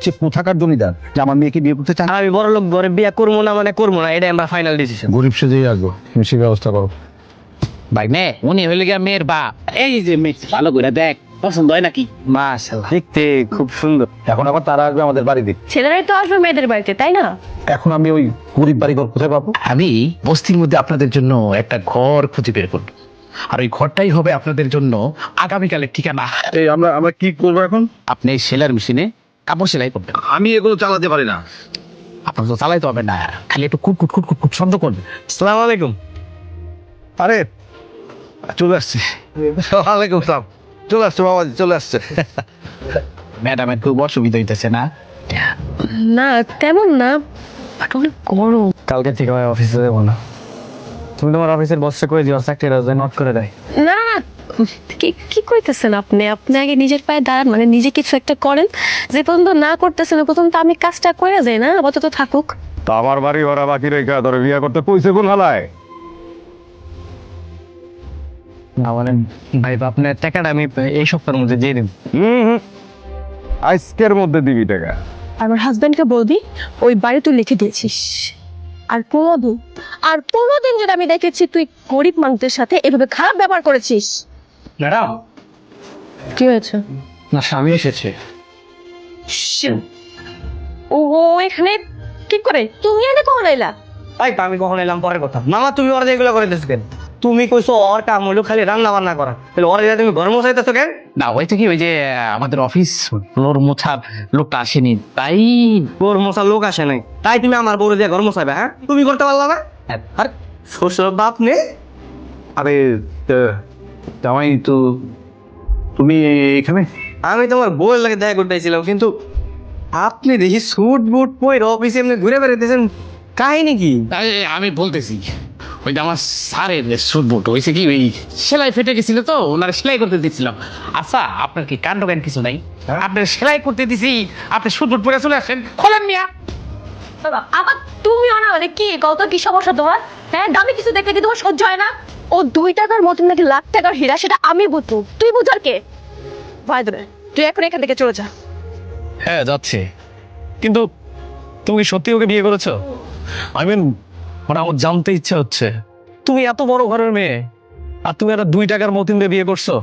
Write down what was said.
হচ্ছে কোথাকার জমিদার যে আমার মেয়েকে বিয়ে করতে চান? আমি বড় লোক ঘরে বিয়ে করবো না মানে করবো না, এটাই আমরা ফাইনাল ডিসিশন। গরিব সেজেই আসবো, তুমি সে ব্যবস্থা করো। ভাই নে উনি হইলে গিয়া মেয়ের বাপ। এই যে মেয়ে ভালো করে দেখ, পছন্দ হয় নাকি? মাশাআল্লাহ, দেখতে খুব সুন্দর। এখন আবার তারা আসবে আমাদের বাড়িতে। ছেলেরাই তো আসবে মেয়েদের বাড়িতে, তাই না? এখন আমি ওই গরিব বাড়িঘর কোথায় পাবো? আমি বস্তির মধ্যে আপনাদের জন্য একটা ঘর খুঁজে বের করব, আর ওই ঘরটাই হবে আপনাদের জন্য আগামীকালের ঠিকানা। এই আমরা কি করবো এখন? আপনি এই সেলার মেশিনে কাপড় সেলাই করবেন। আমি এগুলো চালাতে পারি না। আপনার তো চালাইতে হবে না, খালি একটু কুট কুট কুট কুট কুট শব্দ করবে। আসসালামু আলাইকুম। আরে চলে আসছে। ওয়ালাইকুম সালাম। চলে আসছে বাবাজি, চলে আসছে। ম্যাডামের খুব অসুবিধা হইতেছে না? না তেমন না, বাট অনেক গরম। কালকে থেকে আমি অফিসে যাবো না। তুমি তোমার অফিসের বসে কই দিও চাকরিটা যেন নট করে দেয়। না না, কি কইতেছেন আপনি? আপনি আগে নিজের পায়ে দাঁড়ান, মানে নিজে কিছু একটা করেন। যে পর্যন্ত না করতেছেন ওই পর্যন্ত আমি কাজটা করে যাই না, আপাতত থাকুক। তা আমার বাড়ি ওরা বাকি রেখা ধরে বিয়ে করতে কইছে কোন হালায়? না মানে ভাই আপনার টাকাটা আমি এই সপ্তাহের মধ্যে দিয়ে দেব। আজকের মধ্যে দিবি টাকা? আমার হাজবেন্ডকে বলবি ওই বাড়ি তুই লিখে দিয়েছিস। আর কোনোদিন যদি আমি দেখেছি তুই গরিব মানুষদের সাথে এভাবে খারাপ ব্যবহার করেছিস। ম্যাডাম, কি হয়েছে? না স্বামী এসেছে। ও এখানে কি করে? তুমি এনে কখন এলা? তাই তো আমি কখন এলাম পরের কথা। মামা তুমি ওরা এগুলো করে দিচ্ছ কেন? তুমি কইছো ওর কাম হলো খালি রান্না বান্না করা, তাহলে ওরা তুমি ঘর মশাইতেছো কেন? না ওইটা কি, ওই যে আমাদের অফিস ফ্লোর মোছার লোকটা আসেনি তাই। ঘর মশার লোক আসে নাই তাই তুমি আমার বউরে দিয়ে ঘর মশাইবে? হ্যাঁ তুমি করতে পারলা না? আরে শ্বশুর বাপ নে। আরে জামাই তো তুমি এখানে? আমি তোমার বউয়ের লাগে দেখা করতে চাইছিলাম, কিন্তু আপনি দেখি স্যুট বুট পরে অফিসে এমনি ঘুরে বেড়াইতেছেন, কাহিনী কি? আমি বলতেছি ওই যে আমার স্যারের সুট বুট হয়েছে কি, ওই সেলাই ফেটে গেছিল তো ওনার সেলাই করতে দিচ্ছিলাম। আচ্ছা আপনার কি কাণ্ড জ্ঞান কিছু নাই? আপনার সেলাই করতে দিছি, আপনি সুট বুট পরে চলে আসেন, খোলেন মিয়া। বাবা আবার তুমিও না, মানে কি কত কি সমস্যা তোমার? হ্যাঁ দামি কিছু দেখলে কি তোমার সহ্য হয় না? ও 2 টাকার মতন নাকি লাখ টাকার হীরা, সেটা আমি বুঝবো, তুই বুঝার কে? ভাই ধরে তুই এখন এখান থেকে চলে যা। হ্যাঁ যাচ্ছে, কিন্তু তুমি কি সত্যি ওকে বিয়ে করেছো? আই মিন মানে আমার জানতে ইচ্ছা হচ্ছে, তুমি এত বড় ঘরের মেয়ে আর তুমি একটা 2 টাকার মতিন দিয়ে বিয়ে করছো?